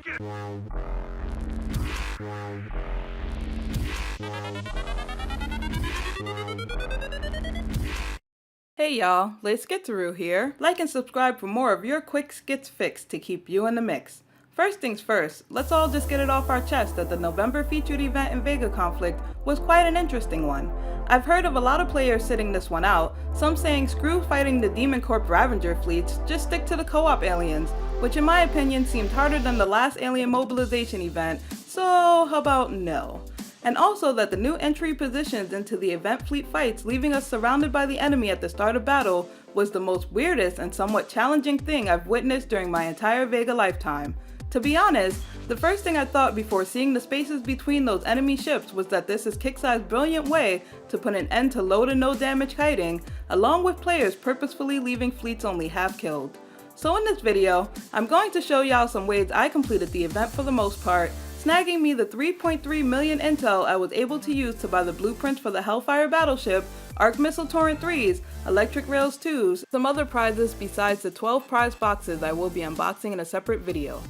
Hey y'all, Skitzaroo here. Like and subscribe for more of your quick skits fix to keep you in the mix. First things first, let's all just get it off our chest that the November featured event in Vega Conflict was quite an interesting one. I've heard of a lot of players sitting this one out, some saying screw fighting the Demon Corp Ravager fleets, just stick to the co-op aliens, which in my opinion seemed harder than the last alien mobilization event, so how about no? And also that the new entry positions into the event fleet fights, leaving us surrounded by the enemy at the start of battle, was the most weirdest and somewhat challenging thing I've witnessed during my entire Vega lifetime. To be honest, the first thing I thought before seeing the spaces between those enemy ships was that this is Kixai's brilliant way to put an end to low to no damage kiting, along with players purposefully leaving fleets only half killed. So in this video, I'm going to show y'all some ways I completed the event for the most part, snagging me the 3.3 million intel I was able to use to buy the blueprints for the Hellfire battleship, Arc Missile Torrent 3s, Electric Rails 2s, some other prizes besides the 12 prize boxes I will be unboxing in a separate video.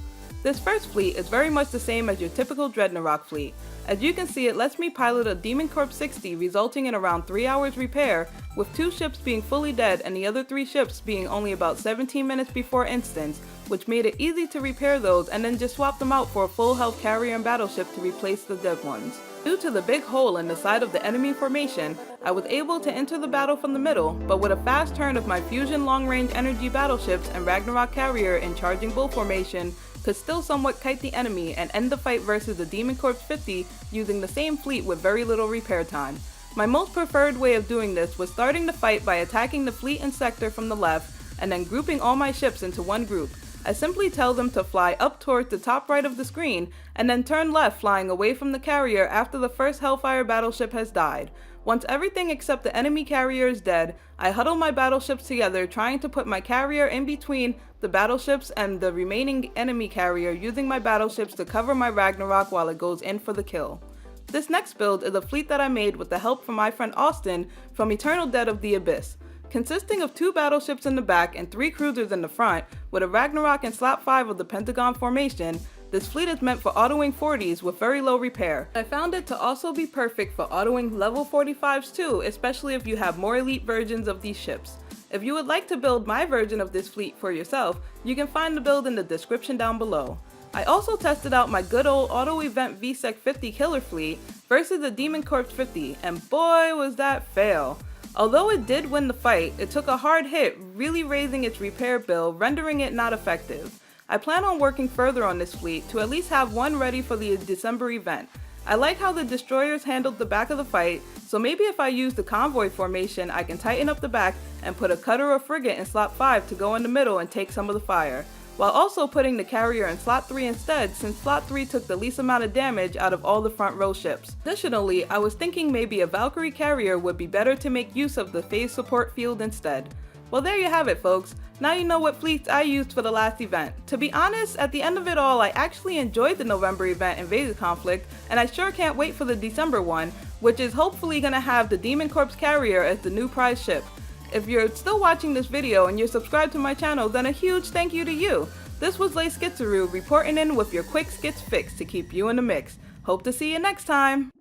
This first fleet is very much the same as your typical Dreadnought fleet. As you can see, it lets me pilot a Demon Corp 60, resulting in around 3 hours repair, with 2 ships being fully dead and the other 3 ships being only about 17 minutes before instance, which made it easy to repair those and then just swap them out for a full health carrier and battleship to replace the dead ones. Due to the big hole in the side of the enemy formation, I was able to enter the battle from the middle, but with a fast turn of my Fusion long-range energy battleships and Ragnarok carrier in charging bull formation, could still somewhat kite the enemy and end the fight versus the Demon Corp 50 using the same fleet with very little repair time. My most preferred way of doing this was starting the fight by attacking the fleet and sector from the left and then grouping all my ships into one group. I simply tell them to fly up towards the top right of the screen and then turn left, flying away from the carrier after the first Hellfire battleship has died. Once everything except the enemy carrier is dead, I huddle my battleships together, trying to put my carrier in between the battleships and the remaining enemy carrier, using my battleships to cover my Ragnarok while it goes in for the kill. This next build is a fleet that I made with the help from my friend Austin from Eternal Dead of the Abyss. Consisting of 2 battleships in the back and 3 cruisers in the front, with a Ragnarok and slap 5 of the Pentagon Formation, this fleet is meant for autoing 40s with very low repair. I found it to also be perfect for autoing level 45s too, especially if you have more elite versions of these ships. If you would like to build my version of this fleet for yourself, you can find the build in the description down below. I also tested out my good old auto event VSEC 50 killer fleet versus the Demon Corp 50, and boy was that fail. Although it did win the fight, it took a hard hit, really raising its repair bill, rendering it not effective. I plan on working further on this fleet to at least have one ready for the December event. I like how the destroyers handled the back of the fight, so maybe if I use the convoy formation I can tighten up the back and put a cutter or frigate in slot 5 to go in the middle and take some of the fire, while also putting the carrier in slot 3 instead, since slot 3 took the least amount of damage out of all the front row ships. Additionally, I was thinking maybe a Valkyrie carrier would be better to make use of the phase support field instead. Well, there you have it folks. Now you know what fleets I used for the last event. To be honest, at the end of it all, I actually enjoyed the November event in Vega Conflict, and I sure can't wait for the December one, which is hopefully gonna have the Demon Corp's carrier as the new prize ship. If you're still watching this video and you're subscribed to my channel, then a huge thank you to you. This was Skitzaroo reporting in with your quick skits fix to keep you in the mix. Hope to see you next time.